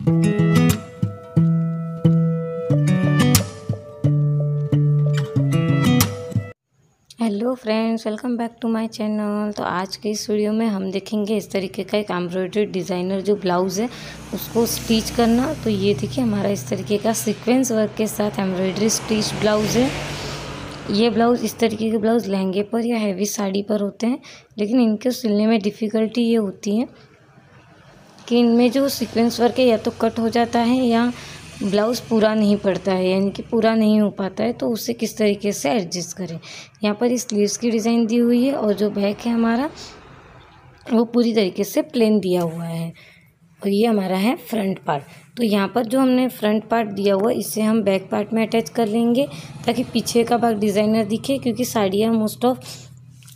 Hello friends, welcome back to my channel. तो आज के इस वीडियो में हम देखेंगे इस तरीके का एक एम्ब्रॉयडरी डिज़ाइनर जो ब्लाउज़ है उसको स्टिच करना। तो ये देखिए हमारा इस तरीके का सीक्वेंस वर्क के साथ एम्ब्रॉयडरी स्टिच ब्लाउज़ है। ये ब्लाउज़ इस तरीके के ब्लाउज़ लहंगे पर या हैवी साड़ी पर होते हैं, लेकिन इनको सिलने में डिफ़िकल्टी ये होती है कि इनमें जो सीक्वेंस वर्क है या तो कट हो जाता है या ब्लाउज़ पूरा नहीं पड़ता है, यानी कि पूरा नहीं हो पाता है। तो उसे किस तरीके से एडजस्ट करें। यहाँ पर इस स्लीव्स की डिज़ाइन दी हुई है और जो बैक है हमारा वो पूरी तरीके से प्लेन दिया हुआ है और ये हमारा है फ्रंट पार्ट। तो यहाँ पर जो हमने फ्रंट पार्ट दिया हुआ है इसे हम बैक पार्ट में अटैच कर लेंगे ताकि पीछे का भाग डिज़ाइनर दिखे, क्योंकि साड़ियाँ मोस्ट ऑफ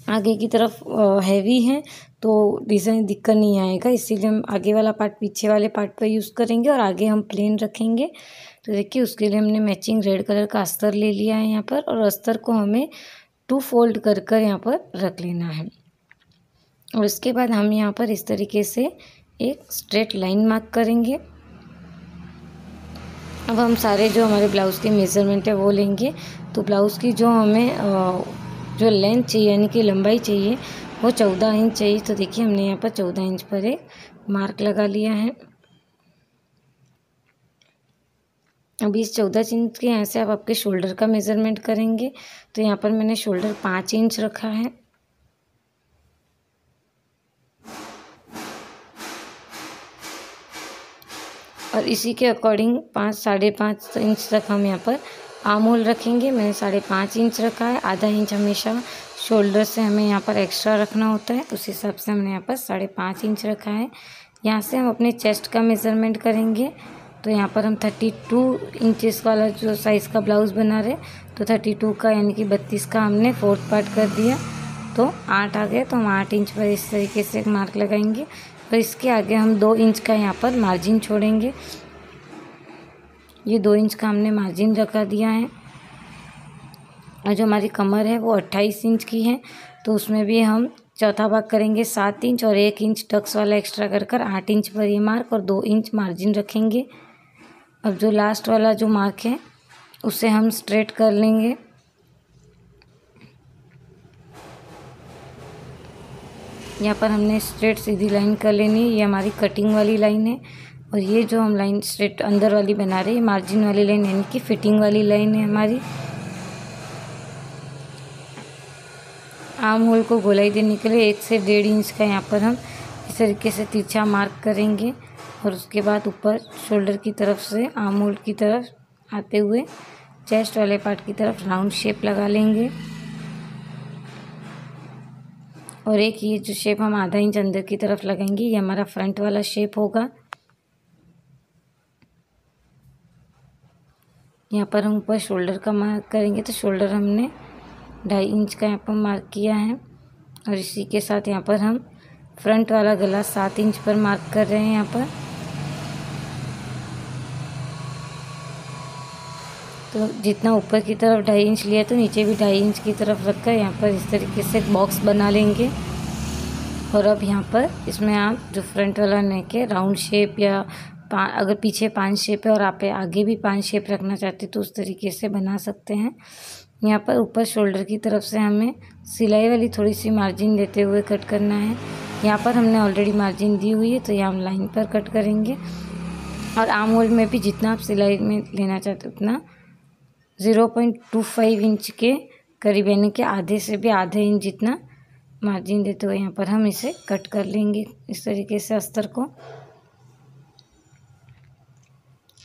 आगे की तरफ हैवी हैं तो डिज़ाइन दिक्कत नहीं आएगा, इसीलिए हम आगे वाला पार्ट पीछे वाले पार्ट पर यूज़ करेंगे और आगे हम प्लेन रखेंगे। तो देखिए उसके लिए हमने मैचिंग रेड कलर का अस्तर ले लिया है यहाँ पर, और अस्तर को हमें 2 फोल्ड कर कर यहाँ पर रख लेना है। और इसके बाद हम यहाँ पर इस तरीके से एक स्ट्रेट लाइन मार्क करेंगे। अब हम सारे जो हमारे ब्लाउज़ के मेज़रमेंट है वो लेंगे। तो ब्लाउज़ की जो हमें जो लेंथ चाहिए यानी कि लंबाई चाहिए वो 14 इंच चाहिए। तो देखिए हमने यहाँ पर 14 इंच पर एक मार्क लगा लिया है। अभी इस 14 इंच के यहाँ से आप आपके शोल्डर का मेज़रमेंट करेंगे। तो यहाँ पर मैंने शोल्डर 5 इंच रखा है। और इसी के अकॉर्डिंग 5-5.5 इंच तक हम यहाँ पर आर्म होल रखेंगे। मैंने 5.5 इंच रखा है। आधा इंच हमेशा शोल्डर से हमें यहाँ पर एक्स्ट्रा रखना होता है, उस हिसाब से हमने यहाँ पर 5.5 इंच रखा है। यहाँ से हम अपने चेस्ट का मेज़रमेंट करेंगे। तो यहाँ पर हम 32 इंचेस वाला जो साइज़ का ब्लाउज़ बना रहे, तो 32 का यानी कि 32 का हमने 4th पार्ट कर दिया तो 8 आ गया। तो हम 8 इंच पर इस तरीके से एक मार्क लगाएंगे और इसके आगे हम 2 इंच का यहाँ पर मार्जिन छोड़ेंगे। ये 2 इंच का हमने मार्जिन रखा दिया है। और जो हमारी कमर है वो 28 इंच की है, तो उसमें भी हम चौथा भाग करेंगे 7 इंच और 1 इंच टक्स वाला एक्स्ट्रा कर कर 8 इंच पर ये मार्क और 2 इंच मार्जिन रखेंगे। अब जो लास्ट वाला जो मार्क है उसे हम स्ट्रेट कर लेंगे। यहाँ पर हमने स्ट्रेट सीधी लाइन कर लेनी है, ये हमारी कटिंग वाली लाइन है। और ये जो हम लाइन स्ट्रेट अंदर वाली बना रहे हैं मार्जिन वाली लाइन यानी कि फिटिंग वाली लाइन है हमारी। आर्म होल को गोलाई देने के लिए 1 से 1.5 इंच का यहाँ पर हम इस तरीके से तिरछा मार्क करेंगे और उसके बाद ऊपर शोल्डर की तरफ से आर्म होल की तरफ आते हुए चेस्ट वाले पार्ट की तरफ राउंड शेप लगा लेंगे। और एक ये जो शेप हम आधा इंच अंदर की तरफ लगाएंगे ये हमारा फ्रंट वाला शेप होगा। यहाँ पर हम ऊपर शोल्डर का मार्क करेंगे, तो शोल्डर हमने 2.5 इंच का यहाँ पर मार्क किया है। और इसी के साथ यहाँ पर हम फ्रंट वाला गला 7 इंच पर मार्क कर रहे हैं। यहाँ पर तो जितना ऊपर की तरफ 2.5 इंच लिया तो नीचे भी 2.5 इंच की तरफ रखकर यहाँ पर इस तरीके से एक बॉक्स बना लेंगे। और अब यहाँ पर इसमें आप जो फ्रंट वाला नेक है राउंड शेप या अगर पीछे 5 शेप है और आप आगे भी 5 शेप रखना चाहते तो उस तरीके से बना सकते हैं। यहाँ पर ऊपर शोल्डर की तरफ से हमें सिलाई वाली थोड़ी सी मार्जिन देते हुए कट करना है। यहाँ पर हमने ऑलरेडी मार्जिन दी हुई है तो यहाँ हम लाइन पर कट करेंगे। और आर्म होल में भी जितना आप सिलाई में लेना चाहते उतना 0.25 इंच के करीब यानी कि आधे से भी आधे इंच जितना मार्जिन देते हुए यहाँ पर हम इसे कट कर लेंगे इस तरीके से अस्तर को।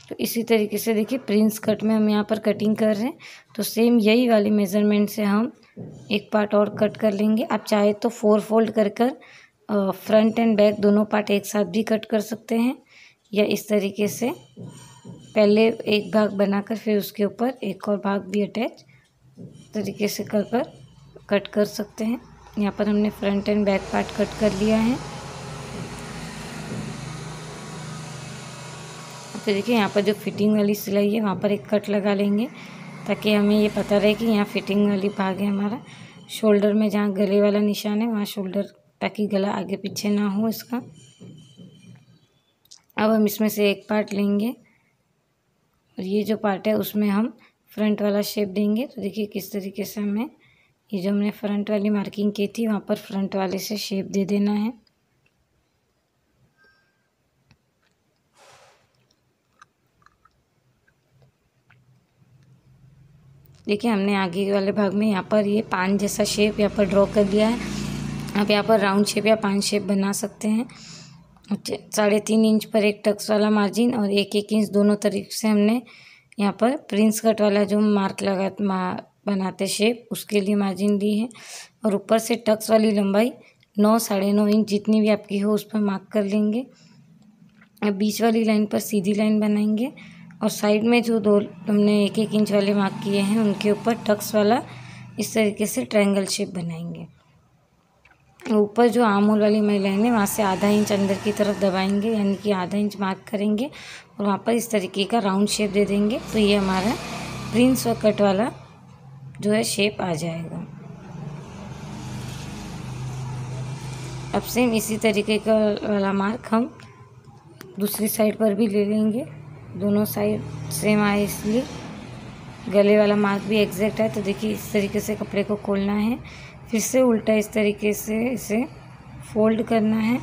तो इसी तरीके से देखिए प्रिंस कट में हम यहाँ पर कटिंग कर रहे हैं, तो सेम यही वाली मेज़रमेंट से हम एक पार्ट और कट कर लेंगे। आप चाहे तो 4 फोल्ड कर कर फ्रंट एंड बैक दोनों पार्ट एक साथ भी कट कर सकते हैं, या इस तरीके से पहले एक भाग बनाकर फिर उसके ऊपर एक और भाग भी अटैच तरीके से कर कर कट कर सकते हैं। यहाँ पर हमने front end back part cut कर लिया है। तो देखिए यहाँ पर जो फिटिंग वाली सिलाई है वहाँ पर एक कट लगा लेंगे ताकि हमें ये पता रहे कि यहाँ फिटिंग वाली भाग है हमारा। शोल्डर में जहाँ गले वाला निशान है वहाँ शोल्डर, ताकि गला आगे पीछे ना हो इसका। अब हम इसमें से एक पार्ट लेंगे और ये जो पार्ट है उसमें हम फ्रंट वाला शेप देंगे। तो देखिए किस तरीके से हमें ये जो हमने फ्रंट वाली मार्किंग की थी वहाँ पर फ्रंट वाले से शेप दे देना है। देखिए हमने आगे वाले भाग में यहाँ पर ये पान जैसा शेप यहाँ पर ड्रॉ कर दिया है। आप यहाँ पर राउंड शेप या पान शेप बना सकते हैं। 3.5 इंच पर एक टक्स वाला मार्जिन और 1-1 इंच दोनों तरीके से हमने यहाँ पर प्रिंस कट वाला जो मार्क बनाते शेप उसके लिए मार्जिन ली है। और ऊपर से टक्स वाली लंबाई 9-9.5 इंच जितनी भी आपकी हो उस पर मार्क कर लेंगे। अब बीच वाली लाइन पर सीधी लाइन बनाएंगे और साइड में जो दो हमने 1-1 इंच वाले मार्क किए हैं उनके ऊपर टक्स वाला इस तरीके से ट्रायंगल शेप बनाएंगे। ऊपर जो आर्म होल वाली लाइन है वहाँ से आधा इंच अंदर की तरफ दबाएंगे, यानी कि आधा इंच मार्क करेंगे और वहाँ पर इस तरीके का राउंड शेप दे देंगे। तो ये हमारा प्रिंस और कट वाला जो है शेप आ जाएगा। अब सेम इसी तरीके का वाला मार्क हम दूसरी साइड पर भी ले लेंगे। दोनों साइड सेम आए इसलिए गले वाला मार्क भी एग्जैक्ट है। तो देखिए इस तरीके से कपड़े को खोलना है, फिर से उल्टा इस तरीके से इसे फोल्ड करना है।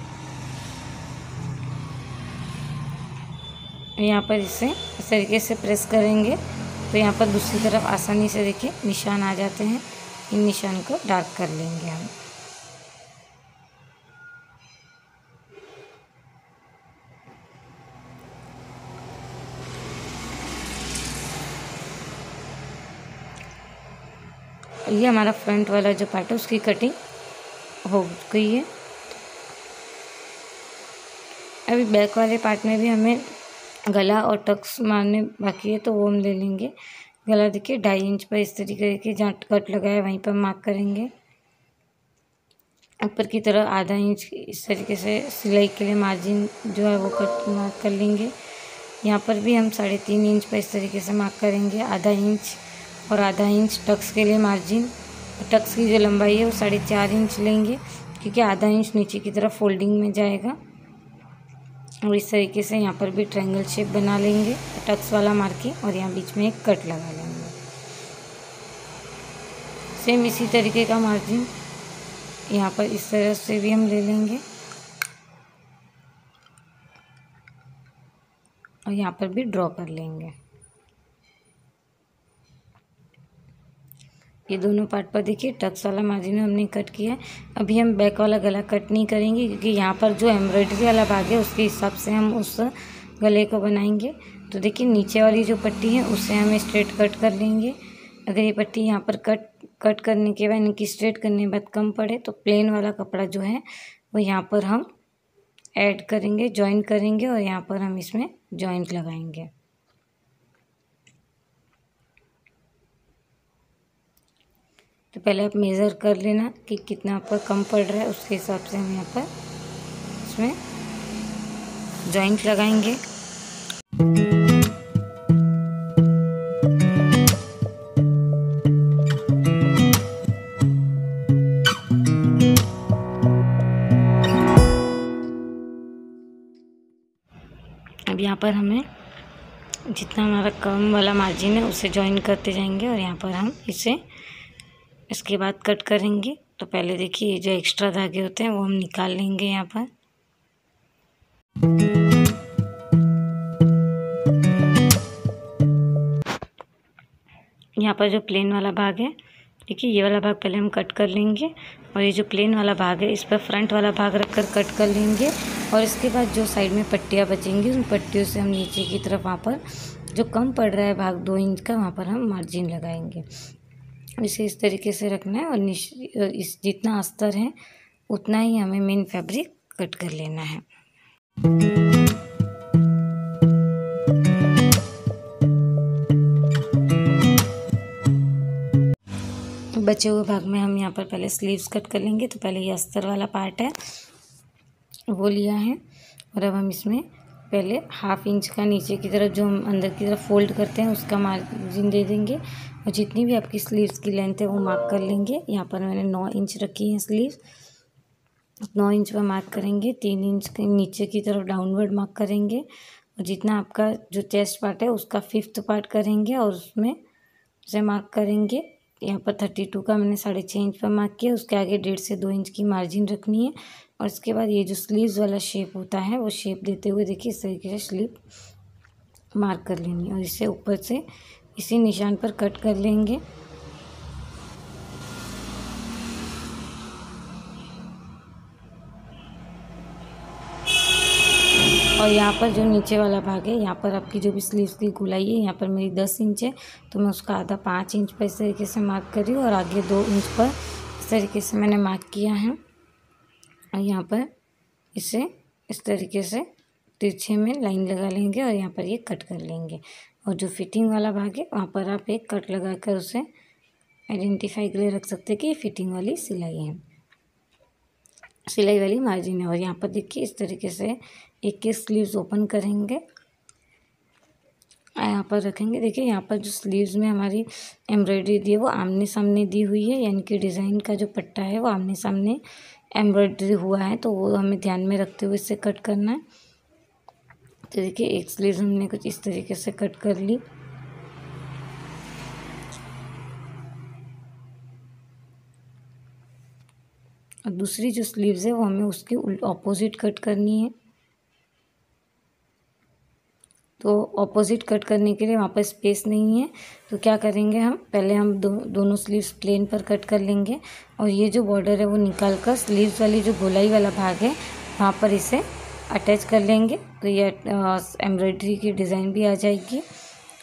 यहाँ पर इसे इस तरीके से प्रेस करेंगे तो यहाँ पर दूसरी तरफ आसानी से देखिए निशान आ जाते हैं। इन निशान को डार्क कर लेंगे हम। ये हमारा फ्रंट वाला जो पार्ट है उसकी कटिंग हो गई है। अभी बैक वाले पार्ट में भी हमें गला और टक्स मारने बाकी है तो वो हम ले लेंगे। गला देखिए 2.5 इंच पर इस तरीके के जहाँ कट लगा है वहीं पर मार्क करेंगे। ऊपर की तरफ आधा इंच इस तरीके से सिलाई के लिए मार्जिन जो है वो कट मार्क कर लेंगे। यहाँ पर भी हम 3.5 इंच पर इस तरीके से मार्क करेंगे। आधा इंच और आधा इंच टक्स के लिए मार्जिन। टक्स की जो लंबाई है वो 4.5 इंच लेंगे क्योंकि आधा इंच नीचे की तरफ फोल्डिंग में जाएगा। और इस तरीके से यहाँ पर भी ट्रायंगल शेप बना लेंगे टक्स वाला मार्किंग और यहाँ बीच में एक कट लगा लेंगे। सेम इसी तरीके का मार्जिन यहाँ पर इस तरह से भी हम ले लेंगे और यहाँ पर भी ड्रॉ कर लेंगे। ये दोनों पार्ट पर देखिए टक्स वाला मार्जिन हमने कट किया है। अभी हम बैक वाला गला कट नहीं करेंगे क्योंकि यहाँ पर जो एम्ब्रॉयडरी वाला भाग है उसके हिसाब से हम उस गले को बनाएंगे। तो देखिए नीचे वाली जो पट्टी है उसे हम स्ट्रेट कट कर लेंगे। अगर ये पट्टी यहाँ पर कट करने के बाद इनकी स्ट्रेट करने के बाद कम पड़े तो प्लेन वाला कपड़ा जो है वो यहाँ पर हम ऐड करेंगे, जॉइंट करेंगे और यहाँ पर हम इसमें जॉइंट लगाएंगे। तो पहले आप मेज़र कर लेना कि कितना आपका कम पड़ रहा है, उसके हिसाब से हम यहाँ पर इसमें जॉइंट लगाएंगे। अब यहाँ पर हमें जितना हमारा कम वाला मार्जिन है उसे जॉइन करते जाएंगे और यहाँ पर हम इसे इसके बाद कट करेंगे। तो पहले देखिए ये जो एक्स्ट्रा धागे होते हैं वो हम निकाल लेंगे। यहाँ पर जो प्लेन वाला भाग है देखिए ये वाला भाग पहले हम कट कर लेंगे और ये जो प्लेन वाला भाग है इस पर फ्रंट वाला भाग रखकर कट कर लेंगे। और इसके बाद जो साइड में पट्टियाँ बचेंगी उन पट्टियों से हम नीचे की तरफ वहाँ पर जो कम पड़ रहा है भाग 2 इंच का वहाँ पर हम मार्जिन लगाएंगे। इसे इस तरीके से रखना है और इस जितना अस्तर है उतना ही हमें मेन फैब्रिक कट कर लेना है। बचे हुए भाग में हम यहाँ पर पहले स्लीव्स कट कर लेंगे। तो पहले ये अस्तर वाला पार्ट है वो लिया है और अब हम इसमें पहले 1/2 इंच का नीचे की तरफ जो हम अंदर की तरफ फोल्ड करते हैं उसका मार्जिन दे देंगे और जितनी भी आपकी स्लीव्स की लेंथ है वो मार्क कर लेंगे। यहाँ पर मैंने 9 इंच रखी है स्लीव्स। 9 इंच पर मार्क करेंगे, 3 इंच के नीचे की तरफ डाउनवर्ड मार्क करेंगे और जितना आपका जो चेस्ट पार्ट है उसका 5th पार्ट करेंगे और उसमें से मार्क करेंगे। यहाँ पर 32 का मैंने 6.5 इंच पर मार्क किया। उसके आगे 1.5 से 2 इंच की मार्जिन रखनी है और इसके बाद ये जो स्लीव्स वाला शेप होता है वो शेप देते हुए देखिए इस तरीके से स्लीव मार्क कर लेनी है और इसे ऊपर से इसी निशान पर कट कर लेंगे। और यहाँ पर जो नीचे वाला भाग है, यहाँ पर आपकी जो भी स्लीव्स की गोलाई है, यहाँ पर मेरी 10 इंच है तो मैं उसका आधा 5 इंच पर इस तरीके से मार्क कर रही हूँ और आगे 2 इंच पर इस तरीके से मैंने मार्क किया है। और यहाँ पर इसे इस तरीके से तिरछे में लाइन लगा लेंगे और यहाँ पर ये कट कर लेंगे। और जो फिटिंग वाला भाग है वहाँ पर आप एक कट लगा कर उसे आइडेंटिफाई के लिए रख सकते हैं कि ये फिटिंग वाली सिलाई है, सिलाई वाली मार्जिन है। और यहाँ पर देखिए इस तरीके से एक एक स्लीव्स ओपन करेंगे, यहाँ पर रखेंगे। देखिए यहाँ पर जो स्लीव्स में हमारी एम्ब्रॉयडरी दी है वो आमने सामने दी हुई है, यानी कि डिज़ाइन का जो पट्टा है वो आमने सामने एम्ब्रॉयडरी हुआ है, तो वो हमें ध्यान में रखते हुए इसे कट करना है। तो देखिए एक स्लीव्स हमने कुछ इस तरीके से कट कर ली। और दूसरी जो स्लीव्स है वो हमें उसके ऑपोजिट कट करनी है। तो ऑपोजिट कट करने के लिए वहाँ पर स्पेस नहीं है, तो क्या करेंगे हम पहले हम दोनों स्लीव्स प्लेन पर कट कर लेंगे और ये जो बॉर्डर है वो निकाल कर स्लीव्स वाली जो गोलाई वाला भाग है वहाँ पर इसे अटैच कर लेंगे। तो ये एम्ब्रॉयडरी की डिज़ाइन भी आ जाएगी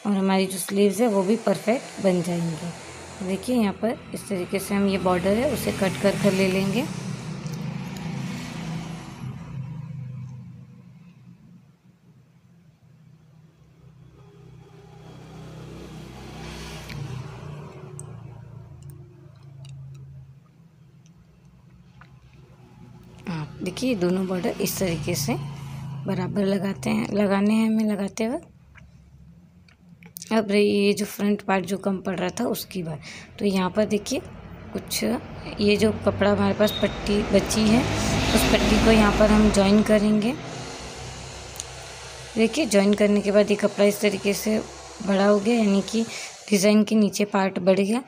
और हमारी जो स्लीव्स है वो भी परफेक्ट बन जाएंगी। देखिए यहाँ पर इस तरीके से हम ये बॉर्डर है उसे कट कर ले लेंगे। देखिए दोनों बॉर्डर इस तरीके से बराबर लगाने हैं हमें लगाते हुए। अब ये जो फ्रंट पार्ट जो कम पड़ रहा था उसकी बात, तो यहाँ पर देखिए कुछ ये जो कपड़ा हमारे पास पट्टी बची है उस पट्टी को यहाँ पर हम जॉइन करेंगे। देखिए जॉइन करने के बाद ये कपड़ा इस तरीके से बड़ा हो गया, यानी कि डिज़ाइन के नीचे पार्ट बढ़ गया।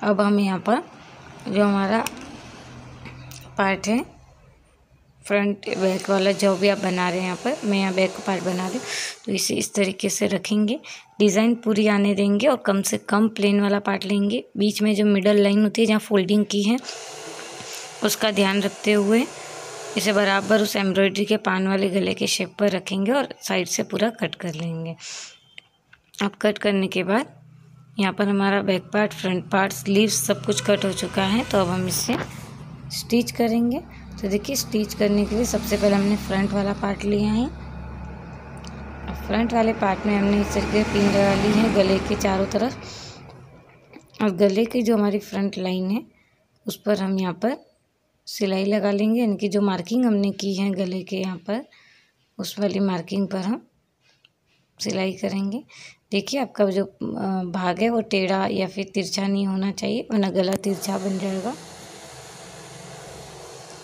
अब हम यहाँ पर जो हमारा पार्ट है फ्रंट बैक वाला जो भी आप बना रहे हैं, यहाँ पर मैं यहाँ बैक पार्ट बना रही हूँ, तो इसे इस तरीके से रखेंगे, डिज़ाइन पूरी आने देंगे और कम से कम प्लेन वाला पार्ट लेंगे। बीच में जो मिडल लाइन होती है जहाँ फोल्डिंग की है उसका ध्यान रखते हुए इसे बराबर उस एम्ब्रॉयडरी के पान वाले गले के शेप पर रखेंगे और साइड से पूरा कट कर लेंगे। अब कट करने के बाद यहाँ पर हमारा back part, front part, sleeves सब कुछ कट हो चुका है। तो अब हम इसे स्टिच करेंगे। तो देखिए स्टिच करने के लिए सबसे पहले हमने फ्रंट वाला पार्ट लिया है। अब फ्रंट वाले पार्ट में हमने इस तरीके से पिन लगा ली है गले के चारों तरफ और गले की जो हमारी फ्रंट लाइन है उस पर हम यहाँ पर सिलाई लगा लेंगे, यानी कि जो मार्किंग हमने की है गले के यहाँ पर उस वाली मार्किंग पर हम सिलाई करेंगे। देखिए आपका जो भाग है वो टेढ़ा या फिर तिरछा नहीं होना चाहिए, वरना गला तिरछा बन जाएगा।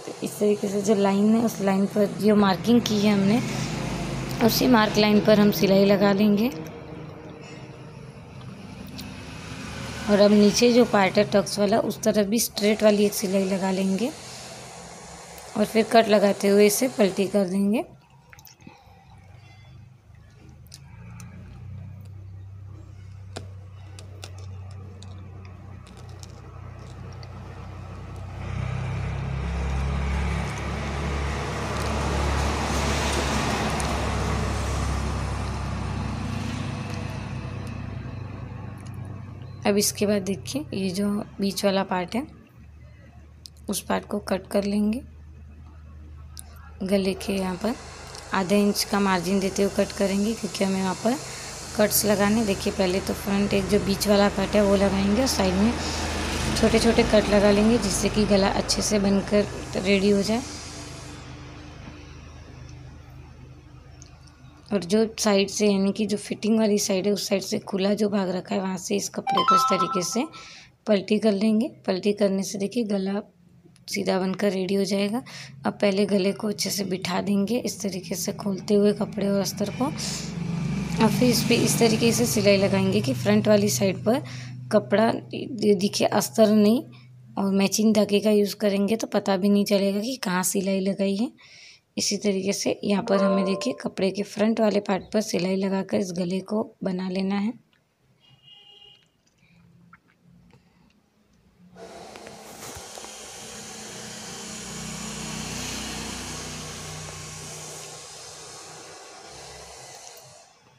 तो इस तरीके से जो लाइन है उस लाइन पर जो मार्किंग की है हमने उसी मार्क लाइन पर हम सिलाई लगा लेंगे। और अब नीचे जो पार्ट है टक्स वाला उस तरफ भी स्ट्रेट वाली एक सिलाई लगा लेंगे और फिर कट लगाते हुए इसे पलटी कर देंगे। अब इसके बाद देखिए ये जो बीच वाला पार्ट है उस पार्ट को कट कर लेंगे। गले के यहाँ पर आधे इंच का मार्जिन देते हुए कट करेंगे, क्योंकि हमें यहाँ पर कट्स लगाने। देखिए पहले तो फ्रंट एक जो बीच वाला कट है वो लगाएंगे और साइड में छोटे छोटे कट लगा लेंगे, जिससे कि गला अच्छे से बनकर रेडी हो जाए। और जो साइड से यानी कि जो फिटिंग वाली साइड है उस साइड से खुला जो भाग रखा है वहाँ से इस कपड़े को इस तरीके से पलटी कर लेंगे। पलटी करने से देखिए गला सीधा बनकर रेडी हो जाएगा। अब पहले गले को अच्छे से बिठा देंगे इस तरीके से खोलते हुए कपड़े और अस्तर को। और फिर इस पर इस तरीके से सिलाई लगाएंगे कि फ्रंट वाली साइड पर कपड़ा दिखे, अस्तर नहीं। और मैचिंग धागे का यूज़ करेंगे तो पता भी नहीं चलेगा कि कहाँ सिलाई लगाई है। इसी तरीके से यहाँ पर हमें देखिए कपड़े के फ्रंट वाले पार्ट पर सिलाई लगाकर इस गले को बना लेना है।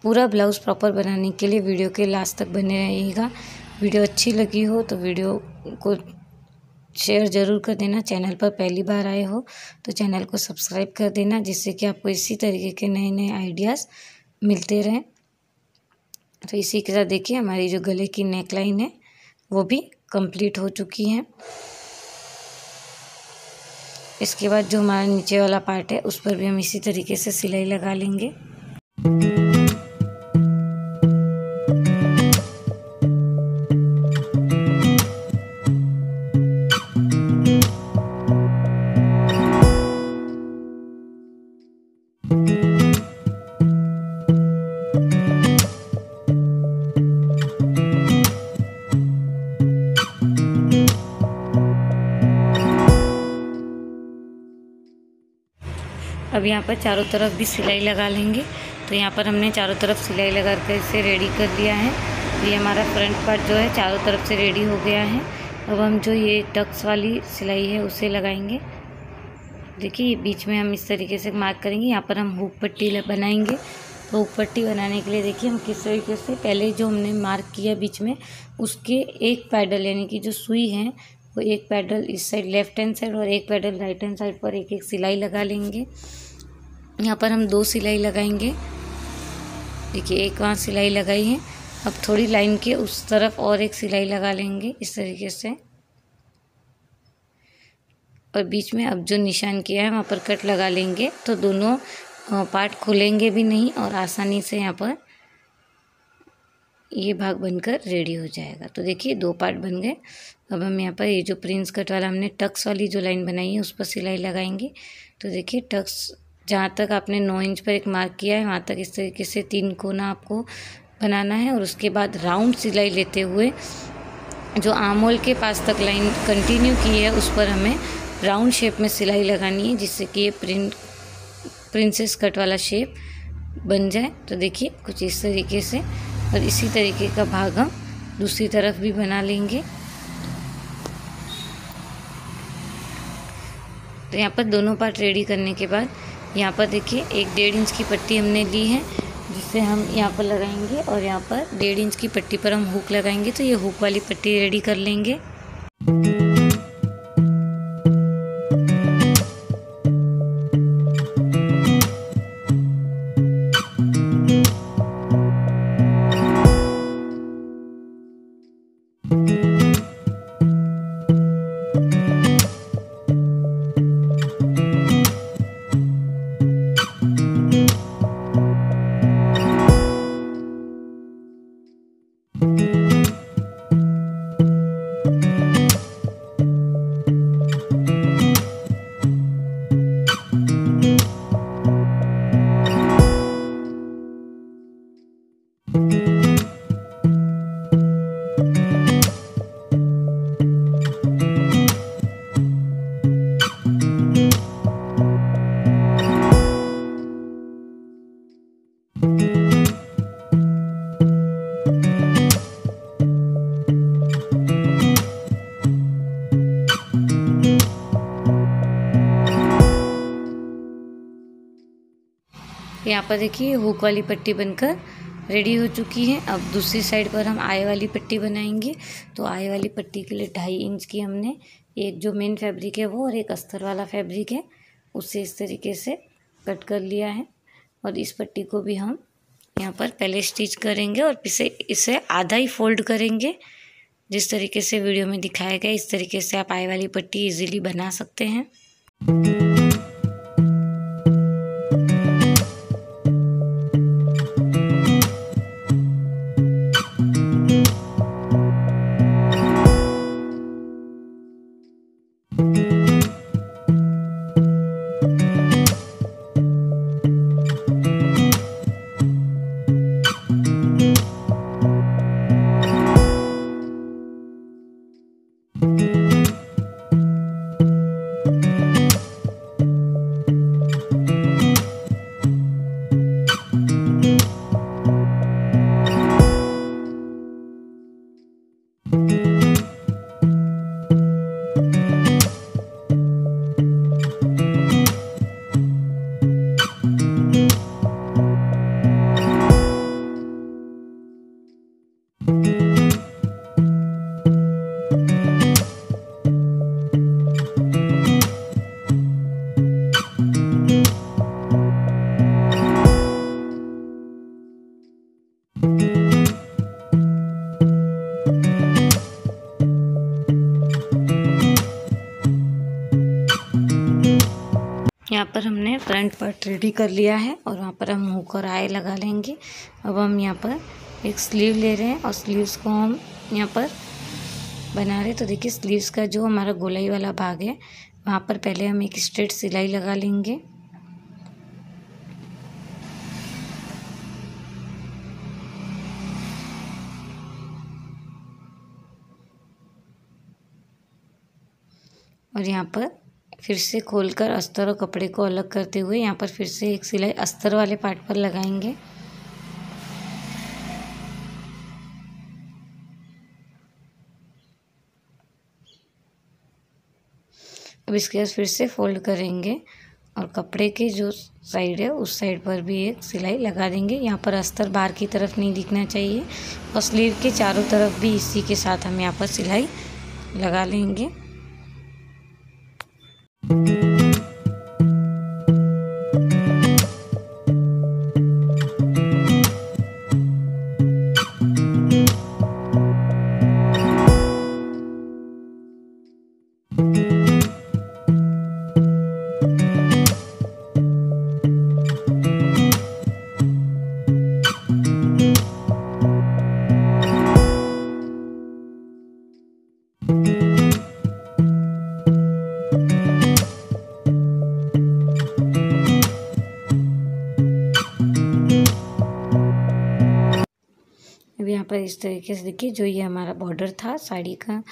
पूरा ब्लाउज़ प्रॉपर बनाने के लिए वीडियो के लास्ट तक बने रहिएगा। वीडियो अच्छी लगी हो तो वीडियो को शेयर ज़रूर कर देना। चैनल पर पहली बार आए हो तो चैनल को सब्सक्राइब कर देना, जिससे कि आपको इसी तरीके के नए नए आइडियाज़ मिलते रहें। तो इसी के साथ देखिए हमारी जो गले की नेक लाइन है वो भी कंप्लीट हो चुकी है। इसके बाद जो हमारा नीचे वाला पार्ट है उस पर भी हम इसी तरीके से सिलाई लगा लेंगे। अब यहाँ पर चारों तरफ भी सिलाई लगा लेंगे। तो यहाँ पर हमने चारों तरफ सिलाई लगा कर इसे रेडी कर लिया है। तो ये हमारा फ्रंट पार्ट जो है चारों तरफ से रेडी हो गया है। अब हम जो ये टक्स वाली सिलाई है उसे लगाएंगे। देखिए बीच में हम इस तरीके से मार्क करेंगे। यहाँ पर हम हुक पट्टी बनाएंगे। तो हुक पट्टी बनाने के लिए देखिए हम किस तरीके से पहले जो हमने मार्क किया बीच में उसके एक पैडल यानी कि जो सुई है वो एक पैडल इस साइड लेफ्ट हैंड साइड और एक पैडल राइट हैंड साइड पर एक एक सिलाई लगा लेंगे। यहाँ पर हम 2 सिलाई लगाएंगे। देखिए एक वहाँ सिलाई लगाई है। अब थोड़ी लाइन के उस तरफ और एक सिलाई लगा लेंगे इस तरीके से। और बीच में अब जो निशान किया है वहाँ पर कट लगा लेंगे तो दोनों पार्ट खुलेंगे भी नहीं और आसानी से यहाँ पर ये भाग बनकर रेडी हो जाएगा। तो देखिए 2 पार्ट बन गए। अब हम यहाँ पर ये जो प्रिंस कट वाला हमने टक्स वाली जो लाइन बनाई है उस पर सिलाई लगाएंगे। तो देखिए टक्स जहाँ तक आपने 9 इंच पर एक मार्क किया है वहाँ तक इस तरीके से 3 कोना आपको बनाना है। और उसके बाद राउंड सिलाई लेते हुए जो आर्म होल के पास तक लाइन कंटिन्यू की है उस पर हमें राउंड शेप में सिलाई लगानी है, जिससे कि ये प्रिंसेस कट वाला शेप बन जाए। तो देखिए कुछ इस तरीके से। और इसी तरीके का भाग हम दूसरी तरफ भी बना लेंगे। तो यहाँ पर दोनों पार्ट रेडी करने के बाद यहाँ पर देखिए एक 1.5 इंच की पट्टी हमने ली है जिससे हम यहाँ पर लगाएंगे। और यहाँ पर 1.5 इंच की पट्टी पर हम हुक लगाएंगे। तो ये हुक वाली पट्टी रेडी कर लेंगे। यहाँ पर देखिए हुक वाली पट्टी बनकर रेडी हो चुकी है। अब दूसरी साइड पर हम आई वाली पट्टी बनाएंगे। तो आई वाली पट्टी के लिए 2.5 इंच की हमने एक जो मेन फैब्रिक है वो और एक अस्तर वाला फैब्रिक है उसे इस तरीके से कट कर लिया है। और इस पट्टी को भी हम यहाँ पर पहले स्टिच करेंगे और इसे आधा ही फोल्ड करेंगे। जिस तरीके से वीडियो में दिखाया गया इस तरीके से आप आई वाली पट्टी इजीली बना सकते हैं। यहाँ पर हमने फ्रंट पार्ट रेडी कर लिया है और वहाँ पर हम हुक और आए लगा लेंगे। अब हम यहाँ पर एक स्लीव ले रहे हैं और स्लीव्स को हम यहाँ पर बना रहे हैं। तो देखिए स्लीव्स का जो हमारा गोलाई वाला भाग है वहाँ पर पहले हम एक स्ट्रेट सिलाई लगा लेंगे। और यहाँ पर फिर से खोलकर अस्तर और कपड़े को अलग करते हुए यहाँ पर फिर से एक सिलाई अस्तर वाले पार्ट पर लगाएंगे। अब इसके बाद फिर से फोल्ड करेंगे और कपड़े के जो साइड है उस साइड पर भी एक सिलाई लगा देंगे। यहाँ पर अस्तर बाहर की तरफ नहीं दिखना चाहिए और स्लीव के चारों तरफ भी इसी के साथ हम यहाँ पर सिलाई लगा लेंगे। अब यहाँ पर इस तरीके से देखिए जो ये हमारा बॉर्डर था साड़ी का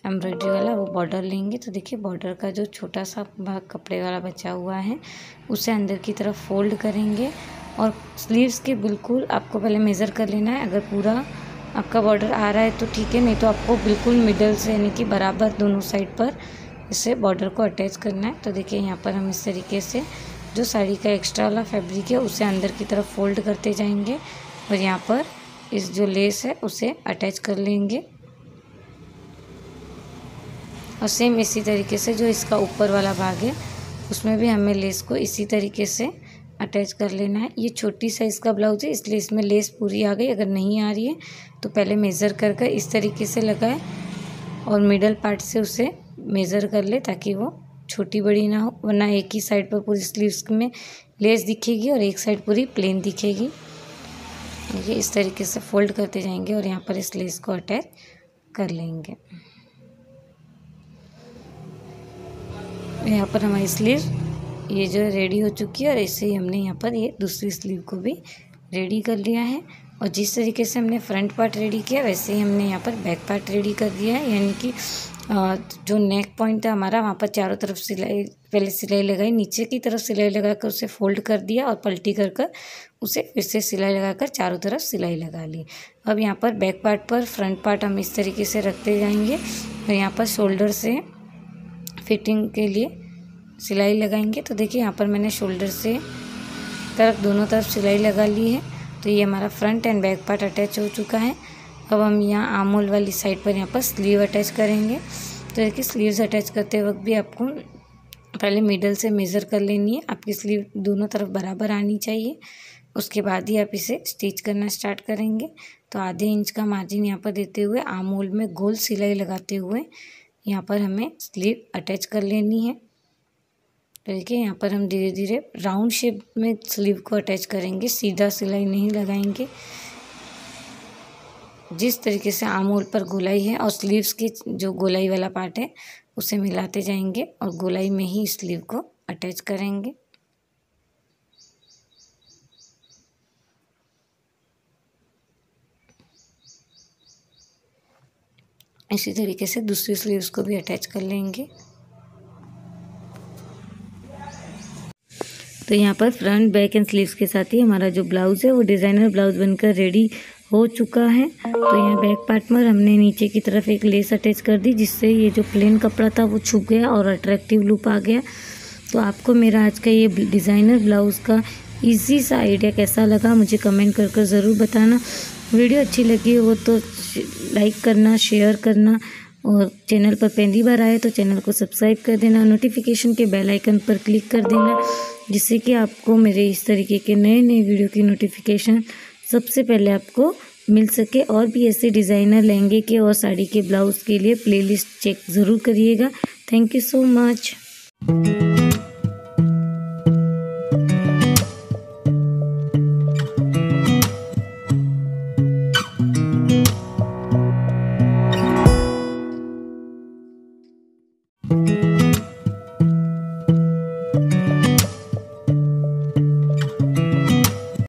एम्ब्रॉयडरी वाला वो बॉर्डर लेंगे। तो देखिए बॉर्डर का जो छोटा सा भाग कपड़े वाला बचा हुआ है उसे अंदर की तरफ फोल्ड करेंगे और स्लीव्स के बिल्कुल आपको पहले मेज़र कर लेना है। अगर पूरा आपका बॉर्डर आ रहा है तो ठीक है, नहीं तो आपको बिल्कुल मिडल से यानी कि बराबर दोनों साइड पर इसे बॉर्डर को अटैच करना है। तो देखिए यहाँ पर हम इस तरीके से जो साड़ी का एक्स्ट्रा वाला फैब्रिक है उसे अंदर की तरफ फोल्ड करते जाएंगे और यहाँ पर इस जो लेस है उसे अटैच कर लेंगे। और सेम इसी तरीके से जो इसका ऊपर वाला भाग है उसमें भी हमें लेस को इसी तरीके से अटैच कर लेना है। ये छोटी साइज़ का ब्लाउज है इसलिए इसमें लेस पूरी आ गई। अगर नहीं आ रही है तो पहले मेज़र कर इस तरीके से लगाए और मिडल पार्ट से उसे मेज़र कर ले ताकि वो छोटी बड़ी ना हो, वरना एक ही साइड पर पूरी स्लीव्स में लेस दिखेगी और एक साइड पूरी प्लेन दिखेगी। ये इस तरीके से फोल्ड करते जाएंगे और यहाँ पर इस लेस को अटैच कर लेंगे। यहाँ पर हमारी स्लीव ये जो रेडी हो चुकी है और ऐसे ही हमने यहाँ पर ये दूसरी स्लीव को भी रेडी कर लिया है। और जिस तरीके से हमने फ्रंट पार्ट रेडी किया वैसे ही हमने यहाँ पर बैक पार्ट रेडी कर दिया है। यानी कि जो नेक पॉइंट है हमारा वहाँ पर चारों तरफ सिलाई पहले सिलाई लगाई, नीचे की तरफ सिलाई लगाकर उसे फोल्ड कर दिया और पलटी कर उसे फिर से सिलाई लगाकर चारों तरफ सिलाई लगा ली। अब यहाँ पर बैक पार्ट पर फ्रंट पार्ट हम इस तरीके से रखते जाएंगे और यहाँ पर शोल्डर से फिटिंग के लिए सिलाई लगाएंगे। तो देखिए यहाँ पर मैंने शोल्डर से तरफ दोनों तरफ सिलाई लगा ली है। तो ये हमारा front end back part attach हो चुका है। अब हम यहाँ आर्म होल वाली साइड पर यहाँ पर स्लीव अटैच करेंगे। तो देखिए स्लीव्स अटैच करते वक्त भी आपको पहले मिडल से मेज़र कर लेनी है। आपकी स्लीव दोनों तरफ बराबर आनी चाहिए, उसके बाद ही आप इसे स्टिच करना स्टार्ट करेंगे। तो आधे इंच का मार्जिन यहाँ पर देते हुए आर्म होल में गोल सिलाई लगाते हुए यहाँ पर हमें स्लीव अटैच कर लेनी है। तो देखिए यहाँ पर हम धीरे धीरे राउंड शेप में स्लीव को अटैच करेंगे, सीधा सिलाई नहीं लगाएंगे। जिस तरीके से आर्म होल पर गोलाई है और स्लीव्स की जो गोलाई वाला पार्ट है उसे मिलाते जाएंगे और गोलाई में ही स्लीव को अटैच करेंगे। इसी तरीके से दूसरी स्लीव्स को भी अटैच कर लेंगे। तो यहाँ पर फ्रंट बैक एंड स्लीव्स के साथ ही हमारा जो ब्लाउज़ है वो डिज़ाइनर ब्लाउज़ बनकर रेडी हो चुका है। तो यहाँ बैक पार्ट पर हमने नीचे की तरफ एक लेस अटैच कर दी, जिससे ये जो प्लेन कपड़ा था वो छुप गया और अट्रैक्टिव लुक आ गया। तो आपको मेरा आज का ये डिज़ाइनर ब्लाउज़ का इजी सा आइडिया कैसा लगा मुझे कमेंट कर ज़रूर बताना। वीडियो अच्छी लगी हो तो लाइक करना, शेयर करना, और चैनल पर पहली बार आए तो चैनल को सब्सक्राइब कर देना, नोटिफिकेशन के बेल आइकन पर क्लिक कर देना, जिससे कि आपको मेरे इस तरीके के नए नए वीडियो की नोटिफिकेशन सबसे पहले आपको मिल सके। और भी ऐसे डिज़ाइनर लहंगे के और साड़ी के ब्लाउज़ के लिए प्लेलिस्ट चेक ज़रूर करिएगा। Thank you so much.